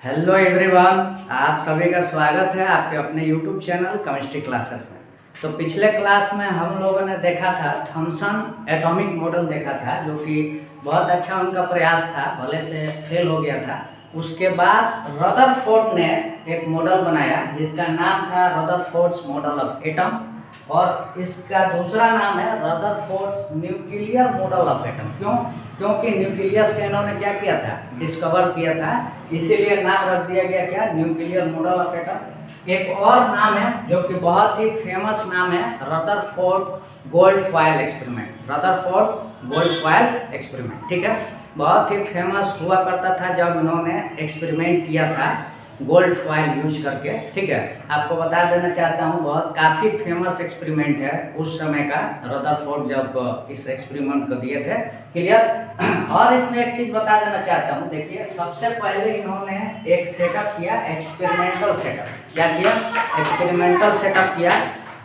Hello everyone, आप सभी का स्वागत है आपके अपने यूट्यूब चैनल केमिस्ट्री क्लासेस में। तो पिछले क्लास में हम लोगों ने देखा था थॉमसन एटॉमिक मॉडल देखा था, जो कि बहुत अच्छा उनका प्रयास था, भले से फेल हो गया था। उसके बाद रदरफोर्ड ने एक मॉडल बनाया जिसका नाम था रदरफोर्ड्स मॉडल ऑफ एटम, और इसका दूसरा नाम है Rutherford's nuclear model of atom. क्योंकि न्यूक्लियस का इन्होंने क्या किया था, डिस्कवर किया था, इसीलिए नाम रख दिया गया क्या, न्यूक्लियर मॉडल ऑफ एटम। एक और नाम है जो कि बहुत ही फेमस नाम है, रदरफोर्ड गोल्डफॉयल एक्सपेरिमेंट। रदरफोर्ड गोल्डफॉयल एक्सपेरिमेंट, ठीक है, बहुत ही फेमस हुआ करता था जब इन्होंने एक्सपेरिमेंट किया था गोल्ड फॉयल यूज करके। ठीक है, आपको बता देना चाहता हूँ, बहुत काफ़ी फेमस एक्सपेरिमेंट है उस समय का, रदरफोर्ड जब इस एक्सपेरिमेंट को दिए थे। क्लियर। और इसमें एक चीज़ बता देना चाहता हूँ, देखिए सबसे पहले इन्होंने एक सेटअप किया, एक्सपेरिमेंटल सेटअप। क्या किया? एक्सपेरिमेंटल सेटअप किया।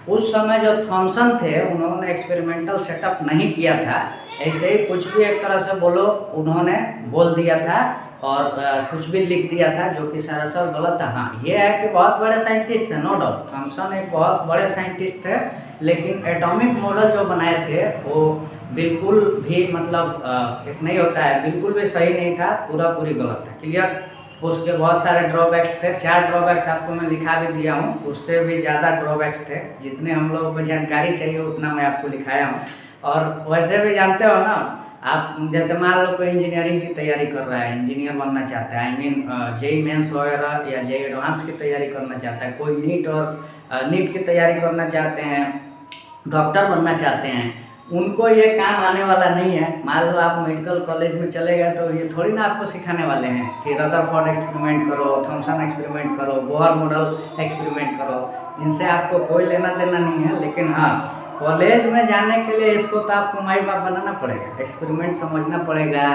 उस समय जो थॉमसन थे उन्होंने एक्सपेरिमेंटल सेटअप नहीं किया था, ऐसे ही कुछ भी एक तरह से बोलो उन्होंने बोल दिया था और कुछ भी लिख दिया था जो कि सरासर गलत था। हाँ, ये है कि बहुत बड़े साइंटिस्ट थे, नो डाउट, थॉमसन एक बहुत बड़े साइंटिस्ट थे, लेकिन एटॉमिक मॉडल जो बनाए थे वो बिल्कुल भी मतलब एक नहीं होता है, बिल्कुल भी सही नहीं था, पूरी गलत था। क्लियर। उसके बहुत सारे ड्रॉबैक्स थे, 4 ड्रॉबैक्स आपको मैं लिखा भी दिया हूँ, उससे भी ज़्यादा ड्रॉबैक्स थे, जितने हम लोगों को जानकारी चाहिए उतना मैं आपको लिखाया हूँ। और वैसे भी जानते हो ना आप, जैसे मान लो कोई इंजीनियरिंग की तैयारी कर रहा है, इंजीनियर बनना चाहता है, आई मीन जेई मेंस वगैरह या जेई एडवांस की तैयारी करना चाहता है, कोई नीट की तैयारी करना चाहते हैं, डॉक्टर बनना चाहते हैं, उनको ये काम आने वाला नहीं है। मान लो आप मेडिकल कॉलेज में चले गए तो ये थोड़ी ना आपको सिखाने वाले हैं कि रदरफोर्ड एक्सपेरिमेंट करो, थॉमसन एक्सपेरिमेंट करो, बोहर मॉडल एक्सपेरिमेंट करो, इनसे आपको कोई लेना देना नहीं है। लेकिन हाँ, कॉलेज में जाने के लिए इसको तो आपको माई बाप बनाना पड़ेगा, एक्सपेरिमेंट समझना पड़ेगा,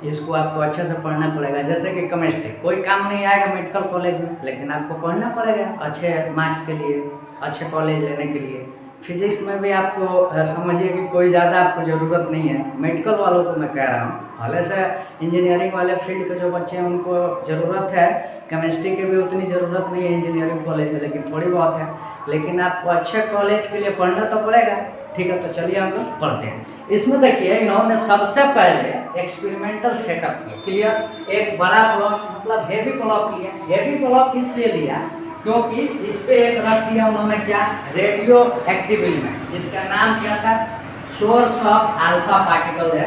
इसको आपको अच्छे से पढ़ना पड़ेगा। जैसे कि केमिस्ट्री कोई काम नहीं आएगा मेडिकल कॉलेज में, लेकिन आपको पढ़ना पड़ेगा अच्छे मार्क्स के लिए, अच्छे कॉलेज लेने के लिए। फिजिक्स में भी आपको समझिए कि कोई ज़्यादा आपको ज़रूरत नहीं है, मेडिकल वालों को मैं कह रहा हूँ। भले से इंजीनियरिंग वाले फील्ड के जो बच्चे हैं उनको ज़रूरत है, केमिस्ट्री की भी उतनी ज़रूरत नहीं है इंजीनियरिंग कॉलेज में, लेकिन थोड़ी बहुत है। लेकिन आपको अच्छे कॉलेज के लिए पढ़ना तो पड़ेगा। ठीक है, तो चलिए हम लोग पढ़ते हैं। इसमें देखिए इन्होंने सबसे पहले एक्सपेरिमेंटल सेटअप किया। क्लियर। एक बड़ा ब्लॉक मतलब हेवी ब्लॉक लिया। हेवी ब्लॉक इसलिए लिया क्योंकि इस पे एक रख दिया उन्होंने क्या, रेडियो एक्टिव एलिमेंट, जिसका नाम क्या था, सोर्स ऑफ अल्फा पार्टिकल है।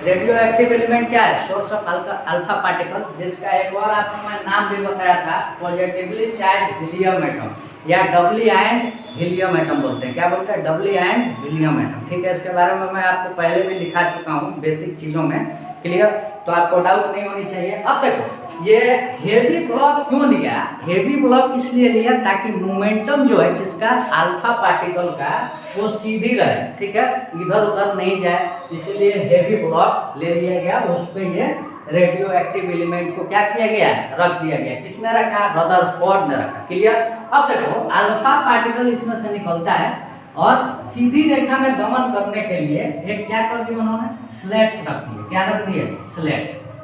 रेडियो एक्टिव एलिमेंट क्या है, सोर्स ऑफ अल्फा पार्टिकल, जिसका एक और आपको मैं नाम भी बताया था, पॉजिटिवली चार्ज हीलियम एटम या डबली आयन हीलियम एटम बोलते हैं। क्या बोलते हैं? डबली आयन हीलियम एटम। ठीक है, इसके बारे में मैं आपको पहले भी लिखा चुका हूँ बेसिक चीज़ों में। क्लियर, तो आपको डाउट नहीं होनी चाहिए। अब देखो ये हेवी ब्लॉक क्यों लिया, हेवी ब्लॉक इसलिए लिया ताकि मोमेंटम जो है किसका, अल्फा पार्टिकल का, वो सीधी रहे। ठीक है, इधर उधर नहीं जाए, इसीलिए हेवी ब्लॉक ले लिया गया। उस पर ये रेडियो एक्टिव एलिमेंट को क्या किया गया, रख दिया गया। किसने रखा? रदरफोर्ड ने रखा। क्लियर। अब देखो अल्फा पार्टिकल इसमें से निकलता है और सीधी रेखा में गमन करने के लिए एक क्या कर दिया उन्होंने, स्लैट्स रख दिए। क्या रख दिए?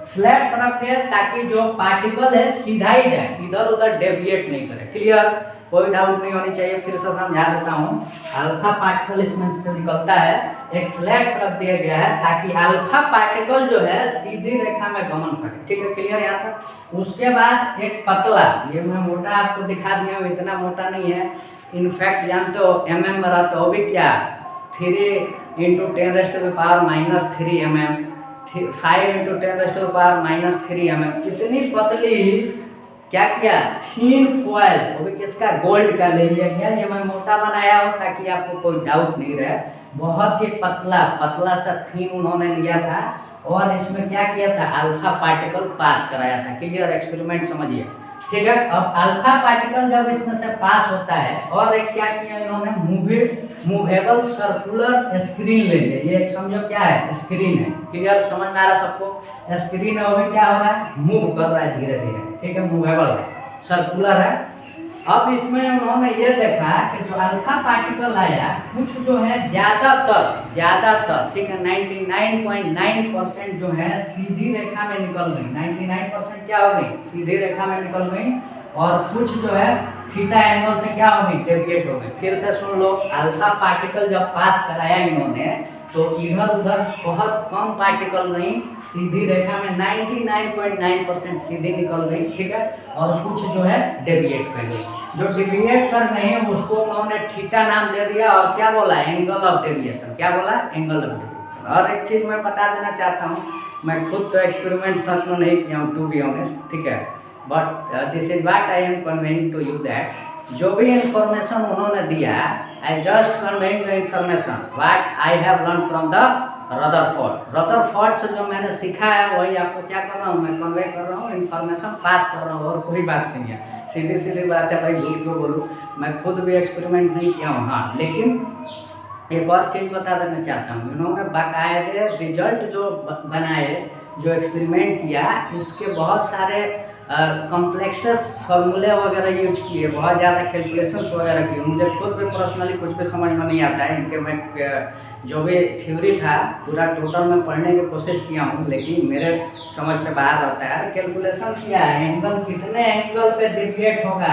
स्लैट्स रखे ताकि जो पार्टिकल है सीधा ही जाए, इधर उधर डेविएट नहीं करे। क्लियर, कोई डाउट नहीं होनी चाहिए। फिर से समझा देता हूँ, अल्फा पार्टिकल इसमें से निकलता है, एक स्लैट्स रख दिया गया है ताकि अल्फा पार्टिकल जो है सीधी रेखा में गमन करे। ठीक है, क्लियर यहाँ तक। उसके बाद एक पतला, ये मैं मोटा आपको दिखा दिया हूँ, इतना मोटा नहीं है, इनफैक्ट जानते हो mm में रहता हो भी क्या, 3 × 10⁻³ mm, 5 × 10⁻³ mm, इतनी पतली, क्या किया, थीन फॉयल, वो भी किसका, गोल्ड का ले लिया गया। ये मैं मोटा बनाया हूँ ताकि आपको कोई डाउट नहीं रहे। बहुत ही पतला सा थीन उन्होंने लिया था और इसमें क्या किया था, अल्फा पार्टिकल पास कराया था। क्लियर, एक्सपेरिमेंट समझिए। ठीक है, अब अल्फा पार्टिकल जब इसमें से पास होता है, और एक क्या किया इन्होंने, मूवेबल सर्कुलर स्क्रीन ले लिया। ये एक समझो क्या है, स्क्रीन है। क्लियर, समझ में आ रहा सबको? स्क्रीन है, वो भी क्या हो रहा है, मूव कर रहा है धीरे धीरे। ठीक है, मूवेबल है, सर्कुलर है। अब इसमें उन्होंने ये देखा कि जो अल्फा पार्टिकल आया कुछ जो है ज़्यादातर ठीक है 99.9% जो है सीधी रेखा में निकल गई। 99% क्या हो गई, सीधी रेखा में निकल गई, और कुछ जो है थीटा एंगल से क्या हो गई, डेविएट हो गई। फिर से सुन लो, अल्फा पार्टिकल जब पास कराया इन्होंने तो इधर उधर बहुत कम पार्टिकल गई, सीधी रेखा में 99.9% सीधी निकल गई, ठीक है, और कुछ जो है डेविएट कर गई। जो डेविएट कर रहे हैं उसको उन्होंने थीटा नाम दे दिया, और क्या बोला, एंगल ऑफ डेविएशन। क्या बोला, एंगल ऑफ डेविएशन। और एक चीज़ मैं बता देना चाहता हूँ, मैं खुद तो एक्सपेरिमेंट सच में नहीं किया हूँ, टू बी ऑनेस्ट, ठीक है, but this is what I am conveying to you that जो भी इंफॉर्मेशन उन्होंने दिया, I just conveying the information what I have learn from the Rutherford से जो मैंने सीखा है वही आपको क्या कर रहा हूँ, मैं कन्वे कर रहा हूँ, इंफॉर्मेशन पास कर रहा हूँ, और कोई बात नहीं है। सीधी सीधी बात है भाई, झूठ क्यों बोलूँ, मैं खुद भी एक्सपेरिमेंट नहीं किया हूँ। हाँ, लेकिन एक और चीज़ बता देना चाहता हूँ, इन्होंने बाकायदे रिजल्ट जो बनाए, जो एक्सपेरिमेंट किया, इसके बहुत सारे कॉम्प्लेक्सेस फार्मूले वगैरह यूज किए, बहुत ज़्यादा कैलकुलेशंस वगैरह किए। मुझे खुद भी पर्सनली कुछ भी समझ में नहीं आता है इनके, मैं जो भी थ्योरी था पूरा टोटल में पढ़ने की कोशिश किया हूँ, लेकिन मेरे समझ से बाहर रहता है। कैलकुलेशन किया है, एंगल कितने एंगल पे डेविएट होगा,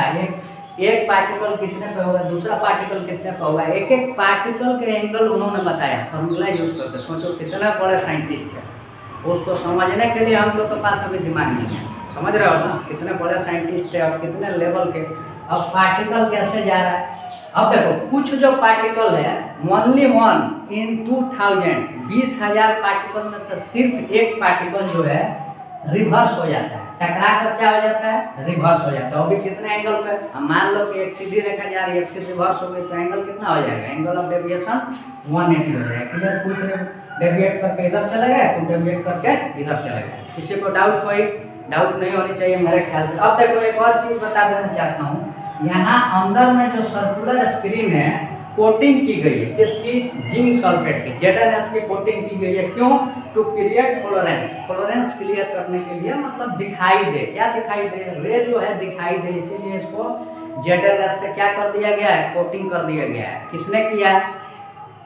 एक पार्टिकल कितने पे होगा, दूसरा पार्टिकल कितने पे होगा, एक एक पार्टिकल के एंगल उन्होंने बताया फार्मूला यूज करके। सोचो कितना बड़े साइंटिस्ट है, उसको समझने के लिए हम लोग के पास अभी दिमाग नहीं है। समझ रहे हो ना, कितने बड़े साइंटिस्ट है और कितने लेवल के। अब पार्टिकल कैसे जा रहा है, अब देखो कुछ जो पार्टिकल है ओनली वन इन 2000 20,000 पार्टिकल में से सिर्फ एक पार्टिकल जो है रिवर्स हो जाता है, टकरा कर क्या हो जाता है, रिवर्स हो जाता है। अभी कितने एंगल पे, हम मान लो कि एक सीधी रेखा जा रही है, फिर रिवर्स हो गई, तो एंगल कितना हो जाएगा, एंगल ऑफ डेविएशन 180 हो जाएगा। क्लियर, कुछ डेविएट करके इधर चले गए, कुछ डेविएट करके इधर चले गए। किसी को कोई डाउट नहीं होनी चाहिए मेरे ख्याल से। अब देखो एक और चीज़ बता देना चाहता हूँ, यहाँ अंदर में जो सर्कुलर स्क्रीन है कोटिंग की गई है, किसकी, जिंक सल्फेट की, ZnS की कोटिंग की गई है। क्यों, टू क्रिएट फ्लोरेंस क्लियर करने के लिए, मतलब दिखाई दे, क्या दिखाई दे, रे जो है दिखाई दे, इसीलिए इसको ZnS से क्या कर दिया गया है, कोटिंग कर दिया गया है। किसने किया,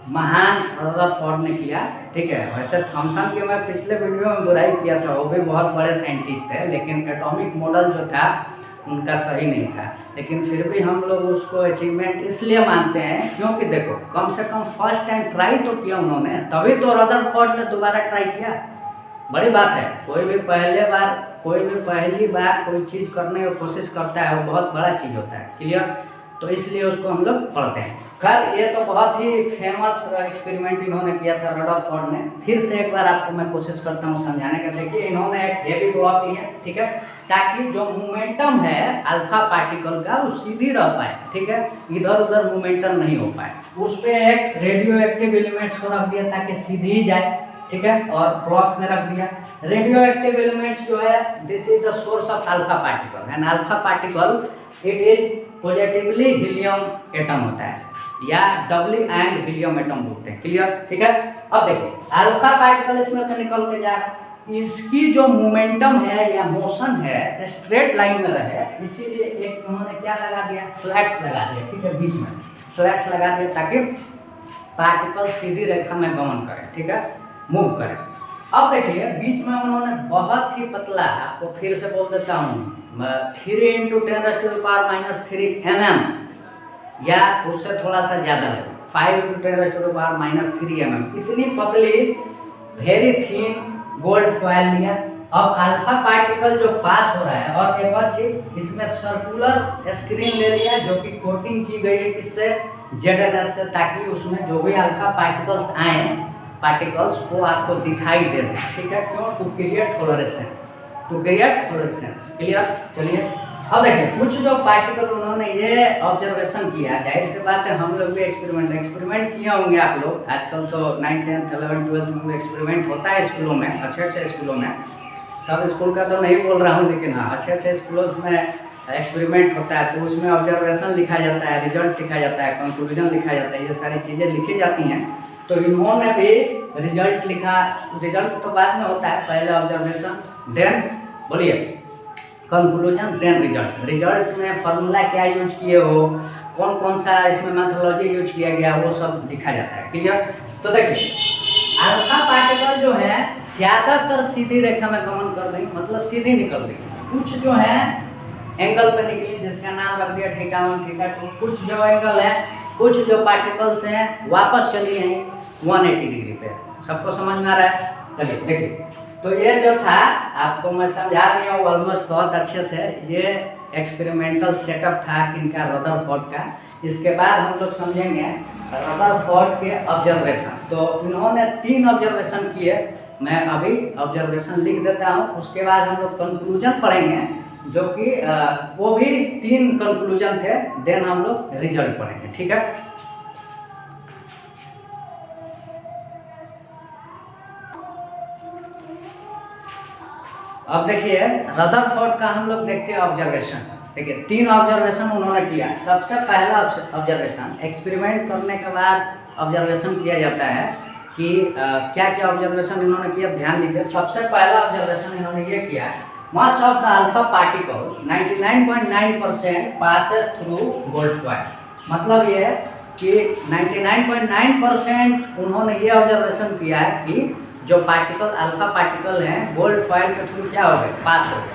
महान रदरफोर्ड ने किया, ठीक है। वैसे थॉमसन के मैं पिछले वीडियो में बुराई किया था, वो भी बहुत बड़े साइंटिस्ट थे, लेकिन एटॉमिक मॉडल जो था उनका सही नहीं था, लेकिन फिर भी हम लोग उसको अचीवमेंट इसलिए मानते हैं क्योंकि देखो कम से कम फर्स्ट टाइम ट्राई तो किया उन्होंने, तभी तो रदरफोर्ड ने दोबारा ट्राई किया। बड़ी बात है, कोई भी पहली बार कोई चीज़ करने की कोशिश करता है वो बहुत बड़ा चीज़ होता है। क्लियर, तो इसलिए उसको हम लोग पढ़ते हैं। खैर ये तो बहुत ही फेमस एक्सपेरिमेंट इन्होंने किया था रदरफोर्ड ने। फिर से एक बार आपको मैं कोशिश करता हूँ समझाने का। देखिए इन्होंने एक हेवी ब्लॉक लिया, ठीक है, ताकि जो मोमेंटम है अल्फा पार्टिकल का वो सीधी रह पाए, ठीक है, इधर उधर मोमेंटम नहीं हो पाए। उस पर एक रेडियो एक्टिव एलिमेंट्स को रख दिया ताकि सीधी ही जाए, ठीक है, और ब्लॉक में रख दिया। रेडियो एक्टिव एलिमेंट्स जो है this is the source of alpha particle, and alpha particle it is positively helium atom होता है, या डबली एंड हीलियम एटम बोलते हैं। क्लियर, ठीक है। अब देखिए अल्फा पार्टिकल इसमें से निकल के जा रहा है, इसकी जो मोमेंटम है या मोशन है स्ट्रेट लाइन में रहे, इसीलिए एक उन्होंने क्या लगा दिया, स्लैट्स लगा दिया, ठीक है, बीच में स्लैट्स लगा दिया ताकि पार्टिकल सीधी रेखा में गमन करे, ठीक है, मूव करे। अब देखिए बीच में उन्होंने बहुत ही पतला, आपको फिर से बोल देता हूँ, 3 × 10⁻³ mm या उससे थोड़ा सा ज़्यादा ले, 5 × 10⁻³ mm, इतनी पतली वेरी थिन गोल्ड फॉयल लिया। अब अल्फा पार्टिकल जो पास हो रहा है, और एक और चीज इसमें सर्कुलर स्क्रीन ले लिया जो कि कोटिंग की गई है किससे, ZnS से, ताकि उसमें जो भी अल्फा पार्टिकल्स आए पार्टिकल्स वो आपको दिखाई दे, ठीक है, क्यों, टू क्रिएट फ्लोरेसेंस। क्लियर, चलिए अब देखिए कुछ जो पार्टिकल उन्होंने ये ऑब्जर्वेशन किया, जाहिर सी बात है हम लोग भी एक्सपेरिमेंट किए होंगे आप लोग। आजकल तो 9th 10th 11th 12th में भी एक्सपेरिमेंट होता है स्कूलों में, अच्छे स्कूलों में, सब स्कूल का तो नहीं बोल रहा हूँ, लेकिन हाँ अच्छे स्कूलों में एक्सपेरिमेंट होता है, तो उसमें ऑब्जर्वेशन लिखा जाता है, रिजल्ट लिखा जाता है, कंक्लूजन लिखा जाता है, ये सारी चीज़ें लिखी जाती हैं। तो इन्होंने भी रिजल्ट लिखा, रिजल्ट तो बाद में होता है, पहले ऑब्जर्वेशन, देन बोलिए कंक्लूजन देन रिजल्ट। रिजल्ट में फॉर्मूला क्या यूज किए हो, कौन कौन सा इसमें मेथोडोलॉजी यूज किया गया, वो सब लिखा जाता है। क्लियर? तो देखिए अल्फा पार्टिकल जो है ज़्यादातर सीधी रेखा में गमन कर रही, मतलब सीधी निकल रही। कुछ जो है एंगल पे निकली, जिसका नाम रख दिया θ1 θ2। कुछ जो एंगल है, कुछ जो पार्टिकल्स हैं वापस चली हैं 180 डिग्री पे। सबको समझ में आ रहा है? चलिए देखिए, तो ये जो था आपको मैं समझा दिया हूँ ऑलमोस्ट बहुत अच्छे से। ये एक्सपेरिमेंटल सेटअप था किनका, रदरफोर्ड का। इसके बाद हम लोग समझेंगे रदरफोर्ड के ऑब्जर्वेशन। तो इन्होंने 3 ऑब्जर्वेशन किए, मैं अभी ऑब्जर्वेशन लिख देता हूँ। उसके बाद हम लोग कंक्लूजन पढ़ेंगे, जो कि वो भी 3 कंक्लूजन थे। देन हम लोग रिजल्ट पढ़ेंगे, ठीक है? अब देखिए रदरफोर्ड का हम लोग देखते हैं ऑब्जर्वेशन। देखिए 3 ऑब्जर्वेशन उन्होंने किया। सबसे पहला ऑब्जर्वेशन, एक्सपेरिमेंट करने के बाद ऑब्जर्वेशन किया जाता है कि क्या क्या ऑब्जर्वेशन इन्होंने किया, ध्यान दीजिए। सबसे पहला ऑब्जर्वेशन इन्होंने ये किया, mass of the alpha particles 99.9% passes through gold foil. मतलब ये है कि 99.9% उन्होंने ये ऑब्जर्वेशन किया है कि जो पार्टिकल अल्फा पार्टिकल हैं गोल्ड फॉयल के थ्रू क्या हो गए, पास हो गए।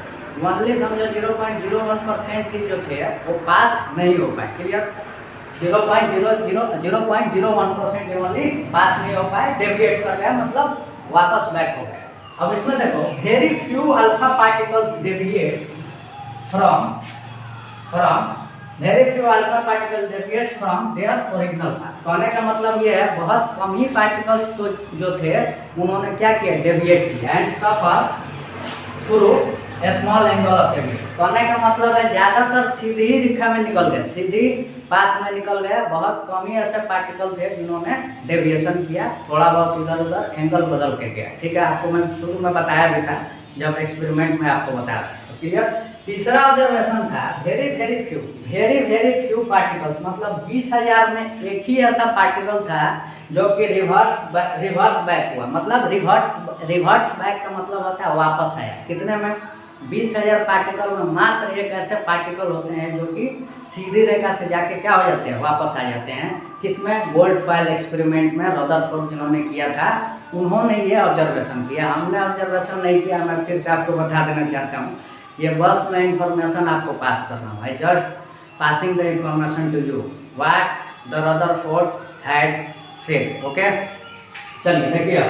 ओनली समझो 0.01% ही जो थे वो पास नहीं हो पाए। क्लियर? 0.01% ओनली पास नहीं हो पाए, डेविएट कर गया, मतलब वापस बैक हो गए। अब इसमें देखो, very few alpha particles deviates from very few alpha particle deviates from their original path. कहने का मतलब ये है बहुत कम ही पार्टिकल्स तो जो थे उन्होंने क्या किया, डेविएट किया and suffers through small angle of deviation. कहने का मतलब है ज़्यादातर सीधी ही रेखा में निकल गए, सीधी पाथ में निकल गए। बहुत कम ही ऐसे पार्टिकल थे जिन्होंने डेविएशन किया, थोड़ा बहुत इधर उधर एंगल बदल के गया। ठीक है, आपको मैं शुरू में बताया भी था जब एक्सपेरिमेंट में आपको बताया था। तो क्लियर? तीसरा ऑब्जर्वेशन था वेरी फ्यू पार्टिकल्स, मतलब 20,000 में एक ही ऐसा पार्टिकल था जो कि रिवर्स बैक हुआ। मतलब रिवर्स बैक का मतलब होता है वापस आया। कितने में? 20,000 पार्टिकल में मात्र एक ऐसे पार्टिकल होते हैं जो कि सीधी रेखा से जाके क्या हो जाते हैं, वापस आ जाते हैं। किसमें? गोल्ड फॉयल एक्सपेरिमेंट में रदरफोर्ड जिन्होंने किया था उन्होंने ये ऑब्जर्वेशन किया। हमने ऑब्जर्वेशन नहीं किया, मैं फिर से आपको बता देना चाहता हूँ। ये बस मैं इंफॉर्मेशन आपको पास कर रहा हूँ। I just passing the information to you what the Rutherford had said. Okay, चलिए देखिए,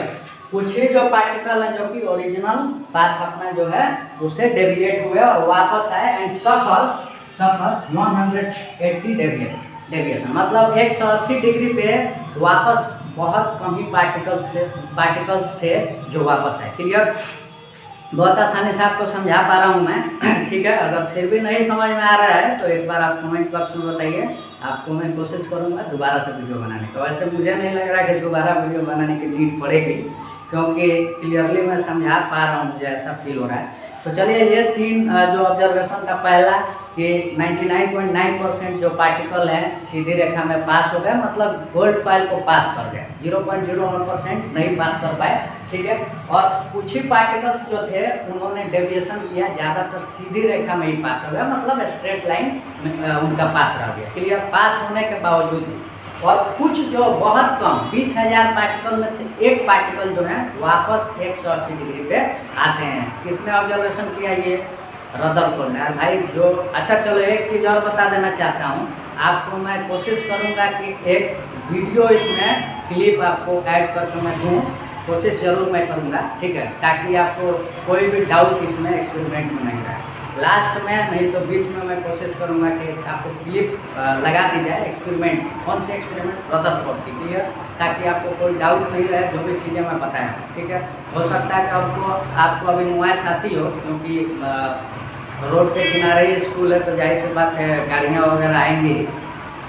कुछ ही जो पार्टिकल हैं जो कि ओरिजिनल पाथ अपना जो है उसे डेविएट हुए और वापस आए एंड सफर्स 180 डेविएशन। मतलब 180 डिग्री पे वापस बहुत कम ही पार्टिकल्स थे जो वापस आए। क्लियर? बहुत आसानी से आपको समझा पा रहा हूँ मैं। ठीक है, अगर फिर भी नहीं समझ में आ रहा है तो एक बार आप कमेंट बॉक्स में बताइए, आपको मैं कोशिश करूँगा दोबारा से वीडियो बनाने का। वैसे मुझे नहीं लग रहा कि दोबारा वीडियो बनाने की नीड पड़ेगी, क्योंकि क्लियरली मैं समझा पा रहा हूँ, मुझे ऐसा फील हो रहा है। तो चलिए, ये 3 जो ऑब्जर्वेशन था, पहला कि 99.9% जो पार्टिकल हैं सीधी रेखा में पास हो गए, मतलब गोल्ड फॉयल को पास कर गए। 0.01% नहीं पास कर पाए। ठीक है, और कुछ ही पार्टिकल्स जो थे उन्होंने डेविएशन किया, ज़्यादातर सीधी रेखा में ही पास हो गया, मतलब स्ट्रेट लाइन उनका पाथ रह गया। क्लियर? पास होने के बावजूद और कुछ जो बहुत कम 20,000 पार्टिकल में से एक पार्टिकल जो है वापस 180 डिग्री पे आते हैं। किसने ऑब्जर्वेशन किया? ये रदरफोर्ड ने। भाई जो अच्छा, चलो एक चीज़ और बता देना चाहता हूँ आपको। मैं कोशिश करूँगा कि एक वीडियो इसमें क्लिप आपको ऐड करके मैं दूँ, कोशिश ज़रूर मैं करूँगा। ठीक है, ताकि आपको कोई भी डाउट इसमें एक्सपेरिमेंट में नहीं रहे। लास्ट में नहीं तो बीच में मैं कोशिश करूँगा कि आपको क्लिप लगा दी जाए एक्सपेरिमेंट। कौन सी एक्सपेरिमेंट? रदरफोर्ड की। क्लियर? ताकि आपको कोई डाउट नहीं रहे, जो भी चीज़ें मैं बताया। ठीक है, हो सकता है कि आपको अभी नुआइस आती हो, क्योंकि रोड के किनारे ही स्कूल है, तो जाहिर सी बात है गाड़ियाँ वगैरह आएंगी।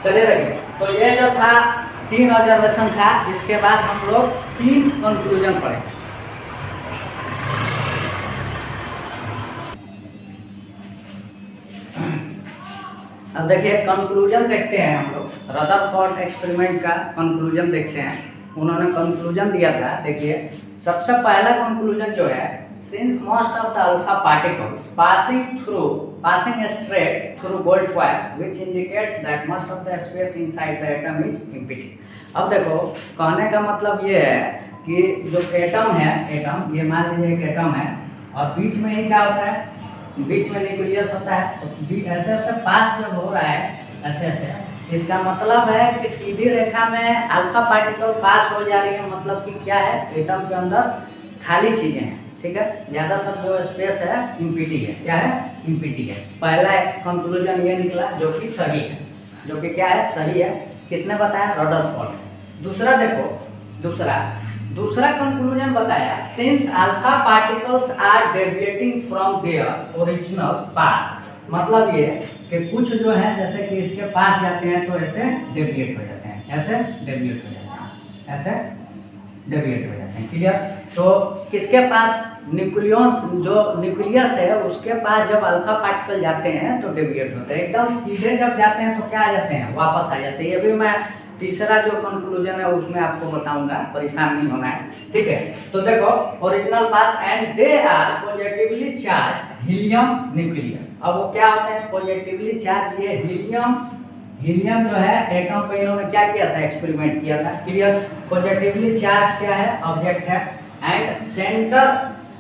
चलिए देखिए, तो ये जो था 3 ऑब्जर्वेशन था। इसके बाद हम लोग 3 कंक्लूजन पढ़ेंगे। अब देखिए कंक्लूजन देखते हैं हम लोग। रदरफोर्ड एक्सपेरिमेंट का कंक्लूजन देखते हैं। उन्होंने कंक्लूजन दिया था, देखिए सबसे पहला कंक्लूजन जो है since most of the alpha particles passing straight through gold foil, which indicates that most of the space inside the atom is empty. अब देखो कहने का मतलब ये है कि जो एटम है, एटम ये मान लीजिए एक एटम है और बीच में ही क्या होता है, बीच में न्यूक्लियस होता है। तो ऐसे ऐसे पास जब हो रहा है ऐसे ऐसे, इसका मतलब है कि सीधी रेखा में अल्फा पार्टिकल पास हो जा रही है, मतलब कि क्या है, एटम के अंदर खाली चीजें हैं, ठीक है। ज़्यादातर जो स्पेस है इम्पिटी है, क्या है, इम्पिटी है। पहला कंक्लूजन ये निकला जो कि सही है, जो कि क्या है, सही है। किसने बताया, रदरफोर्ड। दूसरा देखो, दूसरा कंक्लूजन बताया, since alpha particles are deviating from their original path, मतलब ये कि कुछ जो है जैसे कि इसके पास जाते हैं तो ऐसे डेविएट हो जाते हैं, ऐसे डेविएट हो जाते हैं, ऐसे डेविएट हो जाते हैं, क्लियर। तो किसके पास, न्यूक्लियस, जो न्यूक्लियस है उसके पास जब अल्फा पार्टिकल जाते हैं तो डेविएट होते हैं। एकदम सीधे जब जाते हैं तो क्या आ जाते हैं, वापस आ जाते हैं। ये भी मैं तीसरा जो कंक्लूजन है उसमें आपको बताऊंगा, परेशान नहीं होना है, ठीक है। तो देखो, original path and they are positively charge helium nucleus. अब वो क्या होते हैं, पॉजिटिवली चार्ज, ये हीलियम जो है एटम पे इन्होंने क्या किया था, एक्सपेरिमेंट किया था, क्लियर। पॉजिटिवली चार्ज क्या है, ऑब्जेक्ट है। एंड सेंटर,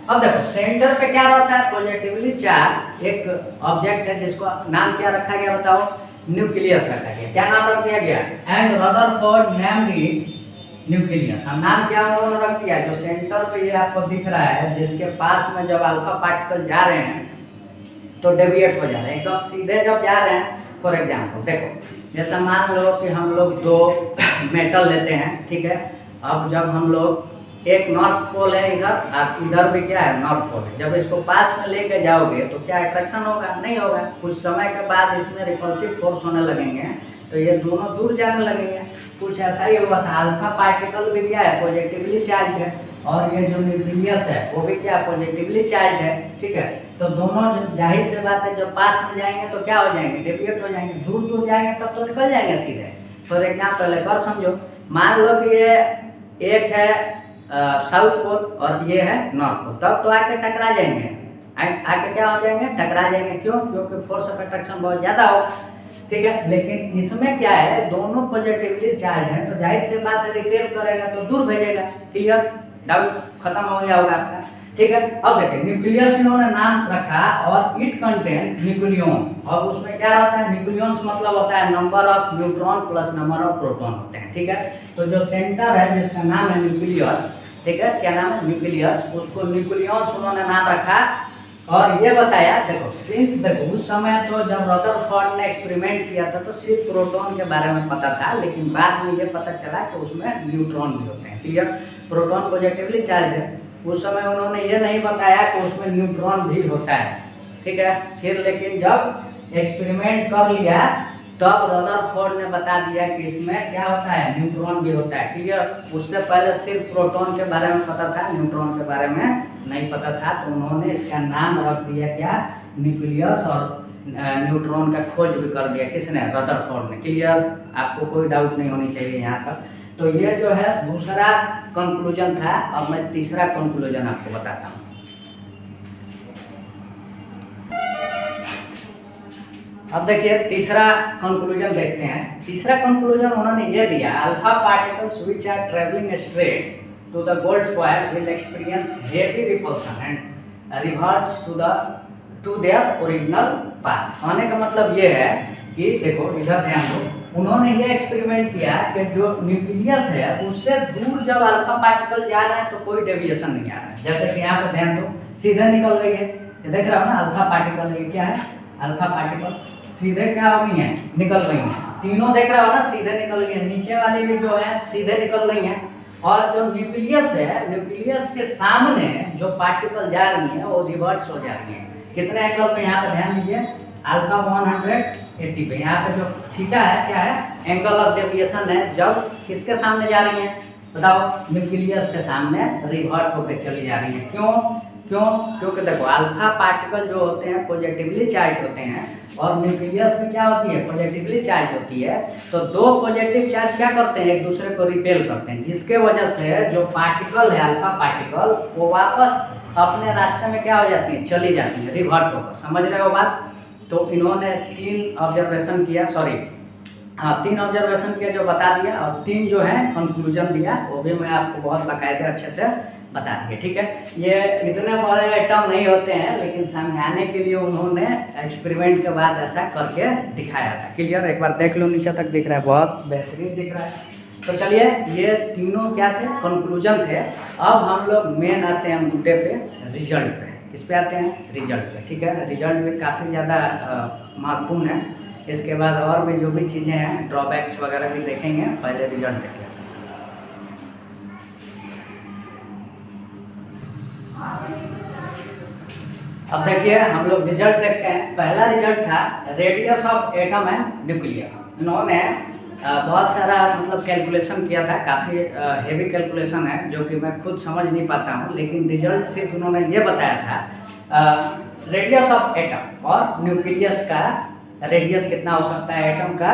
अब देखो सेंटर पे क्या रहता है, पॉजिटिवली चार्ज एक ऑब्जेक्ट है जिसको नाम क्या रखा गया बताओ, न्यूक्लियस रखा गया। क्या नाम रख दिया गया, and Rutherford named it nucleus. हम नाम क्या उन्होंने रख दिया, जो सेंटर पे ये आपको दिख रहा है जिसके पास में जब अल्फा पार्टिकल जा रहे हैं तो डेविएट हो जा रहे हैं, एकदम सीधे जब जा रहे हैं। फॉर एग्जाम्पल देखो, जैसा मान लो कि हम लोग दो मेटल लेते हैं, ठीक है। अब जब हम लोग, एक नॉर्थ पोल है इधर और इधर भी क्या है, नॉर्थ पोल है, जब इसको पास में लेके जाओगे तो क्या अट्रैक्शन होगा, नहीं होगा। कुछ समय के बाद इसमें रिपल्सिव फोर्स होने लगेंगे तो ये दोनों दूर जाने लगेंगे। कुछ ऐसा ही हुआ था, अल्फा पार्टिकल भी क्या है, पॉजिटिवली चार्ज है, और ये जो न्यूक्लियस है वो भी क्या, पॉजिटिवली चार्ज है, ठीक है। तो दोनों जाहिर से बात है जब पास में जाएंगे तो क्या हो जाएंगे, डेविएट हो जाएंगे। दूर दूर जाएंगे तब तो निकल जाएंगे सीधे। फॉर एग्जाम्पल एक और समझो, मान लो कि ये एक है साउथ पोल और ये है नॉर्थ पोल, तब तो आके टकरा जाएंगे, आके क्या हो जाएंगे, टकरा जाएंगे। क्यों, क्योंकि फोर्स ऑफ अट्रैक्शन बहुत ज़्यादा हो, ठीक है। लेकिन इसमें क्या है, दोनों पॉजिटिवली चार्ज है तो जाहिर से बात है रिपेल करेगा तो दूर भेजेगा, क्लियर। डाउट खत्म हो गया होगा आपका, ठीक है। अब देखिए, न्यूक्लियस इन्होंने नाम रखा और इट कंटेन्स न्यूक्लियॉन्स। अब उसमें क्या रहता है, न्यूक्लियॉन्स मतलब होता है number of neutron plus number of proton होते हैं, ठीक है। तो जो सेंटर है जिसका नाम है न्यूक्लियस, ठीक है, क्या नाम है, न्यूक्लियस, उसको न्यूक्लियॉन्स उन्होंने नाम रखा। और ये बताया, देखो सिंस, देखो उस समय तो जब रदरफोर्ड ने एक्सपेरिमेंट किया था तो सिर्फ प्रोटॉन के बारे में पता था, लेकिन बाद में ये पता चला कि उसमें न्यूट्रॉन भी होते हैं, क्लियर। प्रोटॉन पॉजिटिवली चार्ज है, उस समय उन्होंने ये नहीं बताया कि उसमें न्यूट्रॉन भी होता है, ठीक है। फिर लेकिन जब एक्सपेरिमेंट कर लिया तब रदरफोर्ड ने बता दिया कि इसमें क्या होता है, न्यूट्रॉन भी होता है, क्लियर। उससे पहले सिर्फ प्रोटॉन के बारे में पता था, न्यूट्रॉन के बारे में नहीं पता था, तो उन्होंने इसका नाम रख दिया क्या, न्यूक्लियस, और न्यूट्रॉन का खोज भी कर दिया, किसने, रदरफोर्ड ने, क्लियर। आपको कोई डाउट नहीं होनी चाहिए यहाँ तक। तो ये जो है दूसरा कंक्लूजन था। अब मैं तीसरा कंक्लूजन आपको बताता हूँ। अब देखिए तीसरा कंक्लूजन देखते हैं। तीसरा कंक्लूजन उन्होंने ये दिया, alpha particles which are travelling straight to the gold foil will experience heavy repulsion and reverts to their original path. कहने का मतलब ये है कि देखो इधर ध्यान दो, उन्होंने ये एक्सपेरिमेंट किया कि जो न्यूक्लियस है उससे दूर जब अल्फा पार्टिकल जा रहा है तो कोई डेविएशन नहीं आ रहा है। जैसे कि यहाँ पर ध्यान दो, सीधे निकल गई है, ये देख रहा हो ना, अल्फा पार्टिकल, ये क्या है, अल्फा पार्टिकल सीधे क्या हो गई हैं, निकल गई हैं। तीनों देख रहा हो ना, सीधे निकल गई है, नीचे वाली भी जो है सीधे निकल गई हैं। और जो न्यूक्लियस है, न्यूक्लियस के सामने जो पार्टिकल जा रही हैं वो रिवर्ट्स हो जा रही हैं। कितने एंगल पे, यहाँ पे ध्यान दीजिए, अल्फा 180 पे, यहाँ पे जो थीटा है क्या है, एंगल ऑफ डेविएशन है। जब किसके सामने जा रही हैं बताओ, न्यूक्लियस के सामने रिवर्ट होकर चली जा रही है। क्यों, क्योंकि देखो अल्फा पार्टिकल जो होते हैं पॉजिटिवली चार्ज होते हैं और न्यूक्लियस में क्या होती है, पॉजिटिवली चार्ज होती है। तो दो पॉजिटिव चार्ज क्या करते हैं, एक दूसरे को रिपेल करते हैं, जिसके वजह से जो पार्टिकल है, अल्फा पार्टिकल, वो वापस अपने रास्ते में क्या हो जाती हैं, चली जाती हैं रिवर्ट होकर। समझ रहे हो बात? तो इन्होंने 3 ऑब्जर्वेशन किया, सॉरी हाँ 3 ऑब्जर्वेशन किया जो बता दिया, और 3 जो है कंक्लूजन दिया, वो भी मैं आपको बहुत बाकायदे अच्छे से बता दिए। ठीक है, ये इतने बड़े आइटम नहीं होते हैं, लेकिन समझाने के लिए उन्होंने एक्सपेरिमेंट के बाद ऐसा करके दिखाया था। क्लियर? एक बार देख लो, नीचे तक दिख रहा है, बहुत बेहतरीन दिख रहा है। तो चलिए, ये तीनों क्या थे, कंक्लूजन थे। अब हम लोग मेन आते हैं मुद्दे पे, रिजल्ट पे। किस पे आते हैं? रिजल्ट पे। ठीक है, रिजल्ट भी काफ़ी ज़्यादा महत्वपूर्ण है। इसके बाद और भी जो भी चीज़ें हैं, ड्रॉबैक्स वगैरह भी देखेंगे, पहले रिजल्ट देखें। अब देखिए, हम लोग रिजल्ट देखते हैं। पहला रिजल्ट था radius of atom and nucleus. इन्होंने बहुत सारा मतलब कैलकुलेशन किया था, काफ़ी हेवी कैलकुलेशन है जो कि मैं खुद समझ नहीं पाता हूँ, लेकिन रिजल्ट सिर्फ उन्होंने ये बताया था रेडियस ऑफ एटम और न्यूक्लियस का रेडियस कितना हो सकता है, एटम का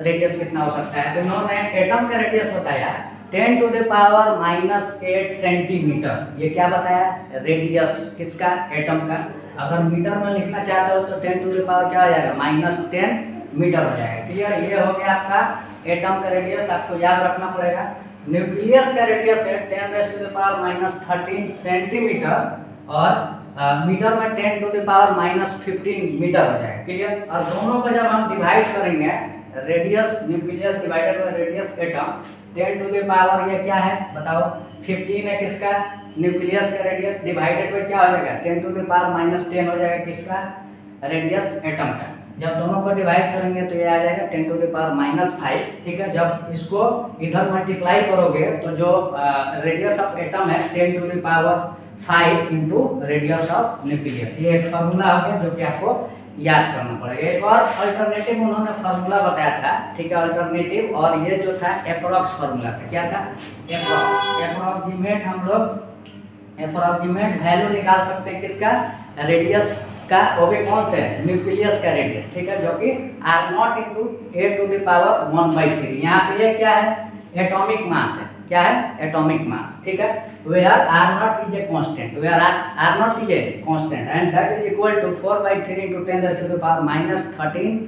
रेडियस कितना हो सकता है। तो इन्होंने एटम का रेडियस बताया 10 टू द पावर -8 सेंटीमीटर। ये क्या बताया? रेडियस किसका? एटम का। अगर मीटर में लिखना चाहते हो तो 10 टू द पावर क्या हो जाएगा? -10 मीटर हो जाएगा। क्लियर? ये हो गया आपका एटम का रेडियस, आपको याद रखना पड़ेगा। न्यूक्लियस का रेडियस है 10 टू द पावर -13 सेंटीमीटर, और मीटर में 10 टू द पावर -15 मीटर हो जाएगा। क्लियर? और दोनों को जब हम डिवाइड करेंगे, radius nucleus divided by radius atom, 10 to the power ये क्या है बताओ? 15 है किसका? न्यूक्लियस का रेडियस, डिवाइडेड बाय क्या हो जाएगा? 10 टू द पावर -10 हो जाएगा किसका? रेडियस एटम का। जब दोनों को डिवाइड करेंगे तो ये आ जाएगा 10 टू द पावर -5। ठीक है, जब इसको इधर मल्टीप्लाई करोगे तो जो रेडियस ऑफ एटम है 10 to the power 5 into radius of nucleus. ये एक फार्मूला हो गया जो कि आपको याद करना पड़ेगा। एक और अल्टरनेटिव उन्होंने फार्मूला बताया था। ठीक है, अल्टरनेटिव, और ये जो था एप्रोक्स फार्मूला था। क्या था? एप्रोक्सीमेट। हम लोग एप्रोक्सीमेट वैल्यू निकाल सकते हैं किसका? रेडियस का, वो भी कौन से? न्यूक्लियस का रेडियस। ठीक है, जो कि R0 into a to the power 1/3। यहाँ पे ये क्या है? एटॉमिक मास है। क्या है? Atomic mass. ठीक है, where R0 is a constant, where R0 is a constant and that is equal to 4/3 into 10 raised to the power -13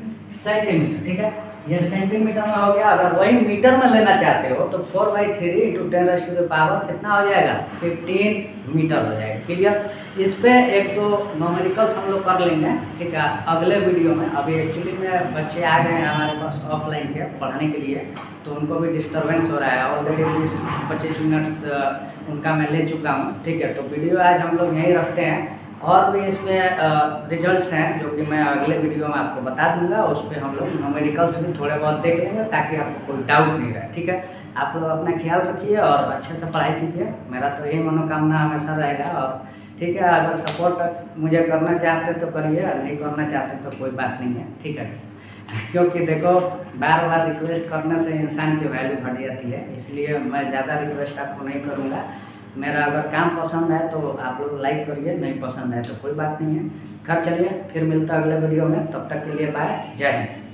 centimetre. ठीक है, ये सेंटीमीटर में हो गया। अगर वही मीटर में लेना चाहते हो तो 4/3 into 10 raised to the power कितना हो जाएगा? 15 मीटर हो जाएगा। क्लियर? इस पे एक दो न्यूमेरिकल्स हम लोग कर लेंगे। ठीक है, अगले वीडियो में। अभी एक्चुअली में बच्चे आ गए हैं हमारे पास ऑफलाइन के पढ़ने के लिए, तो उनको भी डिस्टर्बेंस हो रहा है। ऑलरेडी 20-25 मिनट्स उनका मैं ले चुका हूँ। ठीक है, तो वीडियो आज हम लोग यहीं रखते हैं। और भी इसमें रिजल्ट्स हैं जो कि मैं अगले वीडियो में आपको बता दूंगा। उस पर हम लोग न्यूमेरिकल्स भी थोड़े बहुत देख लेंगे ताकि आपको कोई डाउट नहीं रहे। ठीक है, आप लोग अपना ख्याल रखिए और अच्छे से पढ़ाई कीजिए। मेरा तो यही मनोकामना हमेशा रहेगा। और ठीक है, अगर सपोर्ट मुझे करना चाहते तो करिए, और नहीं करना चाहते तो कोई बात नहीं है। ठीक है, क्योंकि देखो बार बार रिक्वेस्ट करने से इंसान की वैल्यू घट जाती है, इसलिए मैं ज़्यादा रिक्वेस्ट आपको नहीं करूँगा। मेरा अगर काम पसंद है तो आप लोग लाइक करिए, नहीं पसंद है तो कोई बात नहीं है। खैर चलिए, फिर मिलता है अगले वीडियो में। तब तक के लिए बाय, जय हिंद।